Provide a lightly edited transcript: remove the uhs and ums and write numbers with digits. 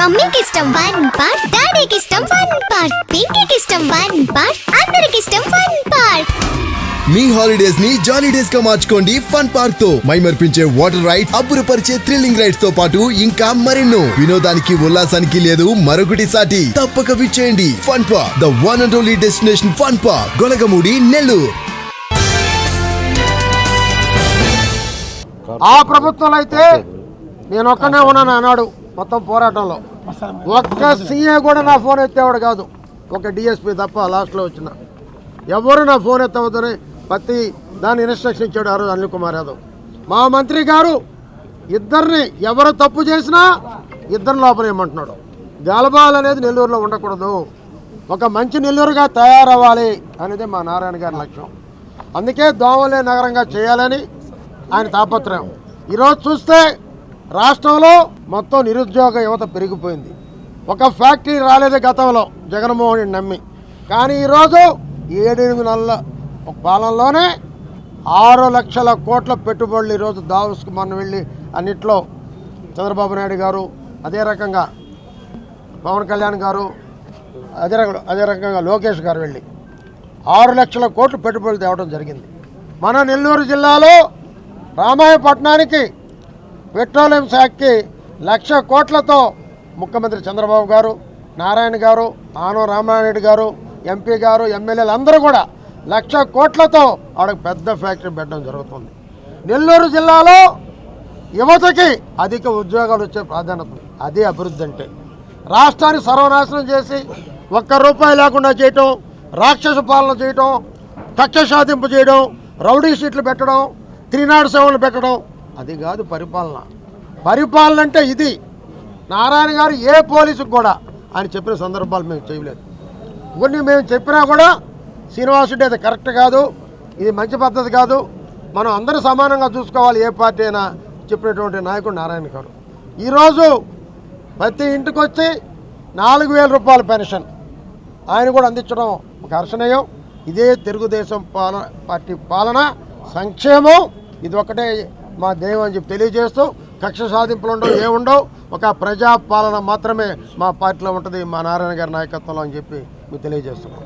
మమ్మీకి ఇష్టం one part, డాడీకి ఇష్టం వన్ పార్ట్, పింకీకి ఇష్టం వన్ పార్ట్, అందరికి ఇష్టం వన్ పార్ట్. మీ హాలిడేస్ ని జాలీ డేస్ గా మార్చుకోండి ఫన్ పార్క్ తో. మైమర్పించే వాటర్ రైడ్స్, అబ్బురపరిచే థ్రిల్లింగ్ రైడ్స్ తో పాటు ఇంకా మరెన్నో. వినోదానికి ఉల్లాసానికి లేదు మరొకటి సాటి. తప్పక విచ్చేయండి fun park, the one and only destination fun park, Golagamudi, Nellore. ఆ ప్రభుత్వంలో అయితే నేను ఒక్కనే ఉన్నాను అన్నాడు మొత్తం పోరాటంలో. ఒక్క సీఏ కూడా నా ఫోన్ ఎత్తేవాడు కాదు, ఒక డిఎస్పీ తప్ప. లాస్ట్లో వచ్చిన ఎవరు నా ఫోన్ ఎత్తవద్దని ప్రతి దాన్ని ఇన్స్ట్రక్షన్ ఇచ్చాడు ఆ రోజు అనిల్ కుమార్ యాదవ్. మా మంత్రి గారు ఇద్దరిని ఎవరు తప్పు చేసినా ఇద్దరిని లోపలేయమంటున్నాడు. గలబాల్ అనేది నెల్లూరులో ఉండకూడదు, ఒక మంచి నెల్లూరుగా తయారవ్వాలి అనేది మా నారాయణ గారి లక్ష్యం. అందుకే దోమలే నగరంగా చేయాలని ఆయన తాపత్రయం. ఈరోజు చూస్తే రాష్ట్రంలో మొత్తం నిరుద్యోగ యువత పెరిగిపోయింది. ఒక ఫ్యాక్టరీ రాలేదు గతంలో జగన్మోహన్ రెడ్డి నమ్మి, కానీ ఈరోజు 7-8 నెలల పాలనలోనే 6 లక్షల కోట్ల పెట్టుబడులు ఈరోజు దావోస్కు మనం వెళ్ళి అన్నిట్లో చంద్రబాబు నాయుడు గారు, అదే రకంగా పవన్ కళ్యాణ్ గారు, అదే రకంగా లోకేష్ గారు వెళ్ళి 6 లక్షల కోట్లు పెట్టుబడులు తేవడం జరిగింది. మన నెల్లూరు జిల్లాలో రామాయపట్నానికి పెట్రోలియం శాఖకి 1,00,000 కోట్లతో ముఖ్యమంత్రి చంద్రబాబు గారు, నారాయణ గారు, ఆనవ రామారెడ్డి గారు, ఎంపీ గారు, ఎమ్మెల్యేలు అందరూ కూడా 1,00,000 కోట్లతో ఆడకు పెద్ద ఫ్యాక్టరీ పెట్టడం జరుగుతుంది. నెల్లూరు జిల్లాలో యువతకి అధిక ఉద్యోగాలు వచ్చే ప్రాధాన్యత, అదే అభివృద్ధి అంటే. రాష్ట్రాన్ని సర్వనాశనం చేసి ₹1 లేకుండా చేయటం, రాక్షస పాలన చేయటం, కక్ష సాధింపు చేయడం, రౌడీ షీట్లు పెట్టడం, 307 పెట్టడం, అది కాదు పరిపాలన. పరిపాలన అంటే ఇది. నారాయణ గారు ఏ పోలీసుకు కూడా ఆయన చెప్పిన సందర్భాలు మేము చేయలేదు. కొన్ని మేము చెప్పినా కూడా శ్రీనివాసుడు అది కరెక్ట్ కాదు, ఇది మంచి పద్ధతి కాదు, మనం అందరూ సమానంగా చూసుకోవాలి ఏ పార్టీ అయినా చెప్పినటువంటి నాయకుడు నారాయణ గారు. ఈరోజు ప్రతి ఇంటికి వచ్చి 4,000 రూపాయల పెన్షన్ ఆయన కూడా అందించడం ఒక హర్షణీయం. ఇదే తెలుగుదేశం పార్టీ పాలన, సంక్షేమం, ఇది ఒకటే మా ధ్యేయం అని చెప్పి తెలియజేస్తూ, కక్ష సాధింపులు ఉండవు, ఏముండవు, ఒక ప్రజాపాలన మాత్రమే మా పార్టీలో ఉంటుంది, మా నారాయణ గారి నాయకత్వంలో అని చెప్పి మీకు తెలియజేస్తున్నాం.